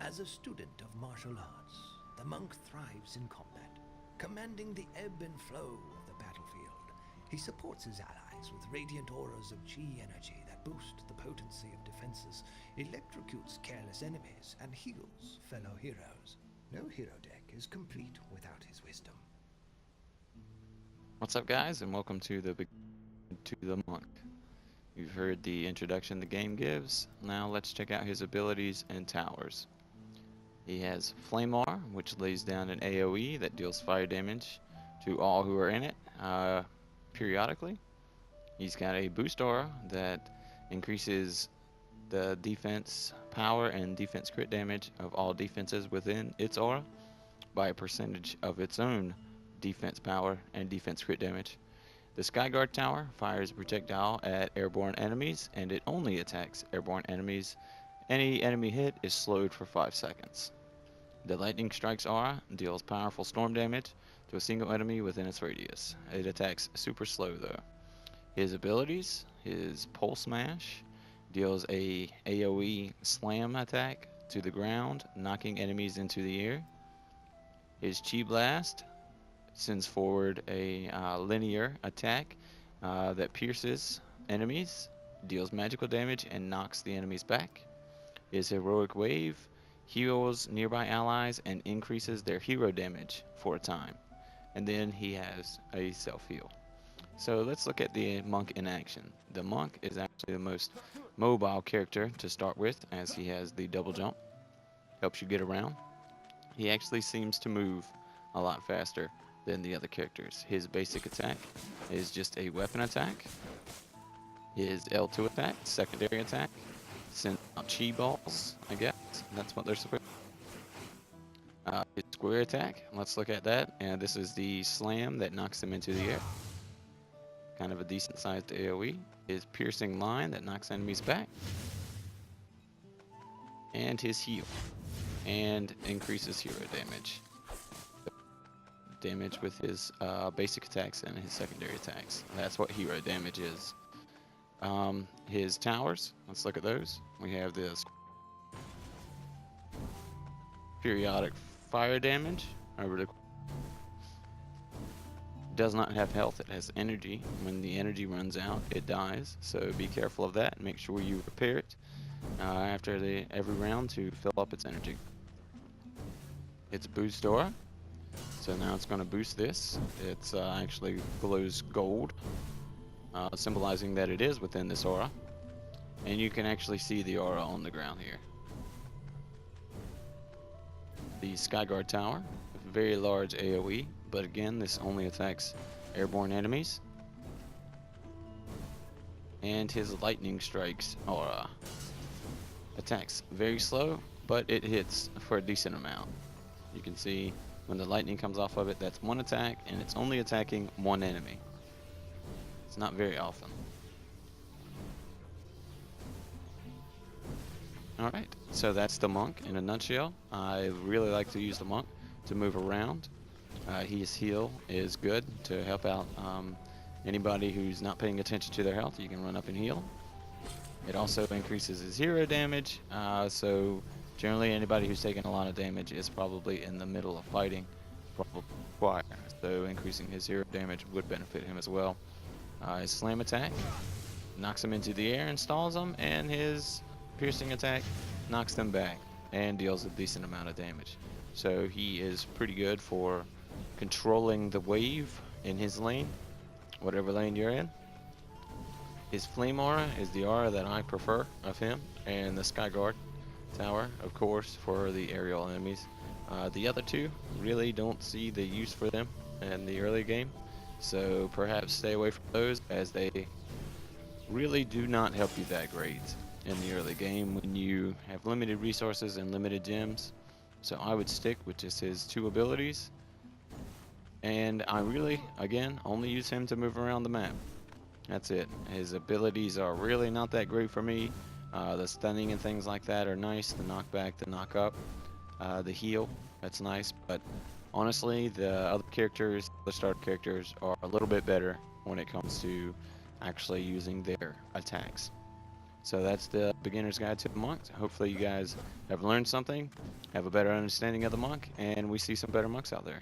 As a student of martial arts, the monk thrives in combat, commanding the ebb and flow of the battlefield. He supports his allies with radiant auras of chi energy that boost the potency of defenses, electrocutes careless enemies, and heals fellow heroes. No hero deck is complete without his wisdom. What's up, guys, and welcome to the monk. You've heard the introduction the game gives. Now let's check out his abilities and towers. He has Flame Aura, which lays down an AoE that deals fire damage to all who are in it periodically. He's got a Boost Aura that increases the defense power and defense crit damage of all defenses within its aura by a percentage of its own defense power and defense crit damage. The Skyguard Tower fires a projectile at airborne enemies, and it only attacks airborne enemies. Any enemy hit is slowed for 5 seconds. The Lightning Strikes aura deals powerful storm damage to a single enemy within its radius. It attacks super slow though. His abilities, his Pulse Smash deals a AoE slam attack to the ground, knocking enemies into the air. His Chi Blast sends forward a linear attack that pierces enemies, deals magical damage, and knocks the enemies back. His Heroic Wave heals nearby allies and increases their hero damage for a time. And then he has a self-heal. So let's look at the monk in action. The monk is actually the most mobile character to start with, as he has the double jump, helps you get around. He actually seems to move a lot faster than the other characters. His basic attack is just a weapon attack. His L2 attack, secondary attack, sends out chi balls, I guess. That's what they're supposed to. His square attack, let's look at that. And this is the slam that knocks them into the air. Kind of a decent sized AoE. His piercing line that knocks enemies back. And his heal. And increases hero damage. Damage with his basic attacks and his secondary attacks. That's what hero damage is. His towers, let's look at those. We have this periodic fire damage over the does not have health, it has energy. When the energy runs out, it dies, so be careful of that and make sure you repair it after every round to fill up its energy. It's Boost Aura. So now it's going to boost this. It's actually glows gold, symbolizing that it is within this aura. And you can actually see the aura on the ground here. The Skyguard Tower, very large AoE, but again, this only attacks airborne enemies. And his Lightning Strikes aura attacks very slow, but it hits for a decent amount. You can see when the lightning comes off of it, that's one attack, and it's only attacking one enemy. It's not very often. Alright, so that's the monk in a nutshell. I really like to use the monk to move around. His heal is good to help out anybody who's not paying attention to their health. You can run up and heal. It also increases his hero damage, so generally anybody who's taking a lot of damage is probably in the middle of fighting, probably choir, so increasing his hero damage would benefit him as well. His slam attack knocks him into the air and stalls them, and his piercing attack knocks them back and deals a decent amount of damage. So he is pretty good for controlling the wave in his lane, whatever lane you're in. His Flame Aura is the aura that I prefer of him, and the Skyguard Tower, of course, for the aerial enemies. The other two really don't see the use for them in the early game, so perhaps stay away from those, as they really do not help you that great in the early game when you have limited resources and limited gems. So I would stick with just his two abilities, and I really, again, only use him to move around the map. That's it. His abilities are really not that great for me. The stunning and things like that are nice. The knockback, the knock up, the heal, that's nice. But honestly, the other characters, the starter characters, are a little bit better when it comes to actually using their attacks. So that's the beginner's guide to the monk. Hopefully you guys have learned something, have a better understanding of the monk, and we see some better monks out there.